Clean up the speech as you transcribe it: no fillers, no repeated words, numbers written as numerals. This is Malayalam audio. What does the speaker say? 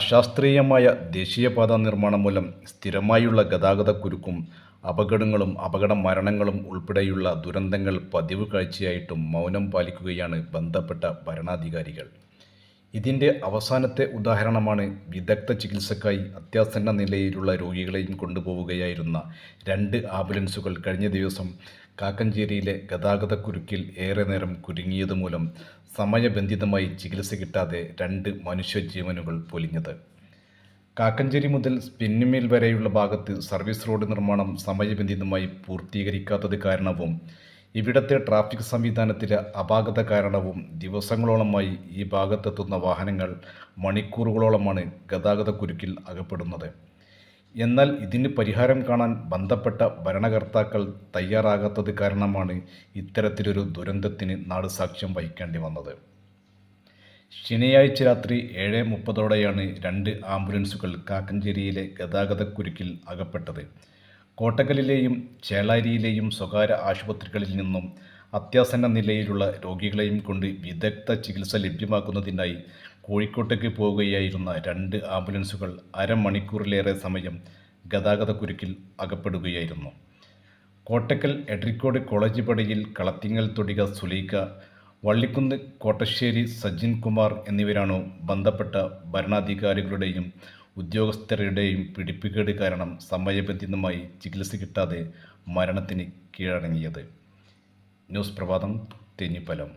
അശാസ്ത്രീയമായ ദേശീയപാതാ നിർമ്മാണം മൂലം സ്ഥിരമായുള്ള ഗതാഗതക്കുരുക്കും അപകടങ്ങളും അപകട മരണങ്ങളും ഉൾപ്പെടെയുള്ള ദുരന്തങ്ങൾ പതിവ് കാഴ്ചയായിട്ടും മൗനം പാലിക്കുകയാണ് ബന്ധപ്പെട്ട ഭരണാധികാരികൾ. ഇതിൻ്റെ അവസാനത്തെ ഉദാഹരണമാണ് വിദഗ്ധ ചികിത്സയ്ക്കായി അത്യാസന്ന നിലയിലുള്ള രോഗികളെയും കൊണ്ടുപോവുകയായിരുന്ന 2 ആംബുലൻസുകൾ കഴിഞ്ഞ ദിവസം കാക്കഞ്ചേരിയിലെ ഗതാഗതക്കുരുക്കിൽ ഏറെ നേരം കുരുങ്ങിയതുമൂലം സമയബന്ധിതമായി ചികിത്സ കിട്ടാതെ 2 മനുഷ്യജീവനുകൾ പൊലിഞ്ഞത്. കാക്കഞ്ചേരി മുതൽ സ്പിന്നിമിൽ വരെയുള്ള ഭാഗത്ത് സർവീസ് റോഡ് നിർമ്മാണം സമയബന്ധിതമായി പൂർത്തീകരിക്കാത്തത് കാരണവും ഇവിടത്തെ ട്രാഫിക് സംവിധാനത്തിലെ അപാകത കാരണവും ദിവസങ്ങളോളമായി ഈ ഭാഗത്തെത്തുന്ന വാഹനങ്ങൾ മണിക്കൂറുകളോളമാണ് ഗതാഗതക്കുരുക്കിൽ അകപ്പെടുന്നത്. എന്നാൽ ഇതിന് പരിഹാരം കാണാൻ ബന്ധപ്പെട്ട ഭരണകർത്താക്കൾ തയ്യാറാകാത്തത് കാരണമാണ് ഇത്തരത്തിലൊരു ദുരന്തത്തിന് നാട് സാക്ഷ്യം വഹിക്കേണ്ടി വന്നത്. ശനിയാഴ്ച രാത്രി 7:30ഓടെയാണ് 2 ആംബുലൻസുകൾ കാക്കഞ്ചേരിയിലെ ഗതാഗതക്കുരുക്കിൽ അകപ്പെട്ടത്. കോട്ടക്കലിലെയും ചേളാരിയിലെയും സ്വകാര്യ ആശുപത്രികളിൽ നിന്നും അത്യാസന്ന നിലയിലുള്ള രോഗികളെയും കൊണ്ട് വിദഗ്ധ ചികിത്സ ലഭ്യമാക്കുന്നതിനായി കോഴിക്കോട്ടേക്ക് പോവുകയായിരുന്ന 2 ആംബുലൻസുകൾ അരമണിക്കൂറിലേറെ സമയം ഗതാഗതക്കുരുക്കിൽ അകപ്പെടുകയായിരുന്നു. കോട്ടക്കൽ എഡ്രിക്കോട് കോളേജ് പടിയിൽ കളത്തിങ്ങൽ തൊടിക സുലൈഖ, വള്ളിക്കുന്ന് കോട്ടശ്ശേരി സജിൻ കുമാർ എന്നിവരാണ് ബന്ധപ്പെട്ട ഭരണാധികാരികളുടെയും ഉദ്യോഗസ്ഥരുടെയും പിടിപ്പുകേട് കാരണം സമയബന്ധിതമായി ചികിത്സ കിട്ടാതെ മരണത്തിന് കീഴടങ്ങിയത്. ന്യൂസ് പ്രഭാതം, തേഞ്ഞിപ്പലം.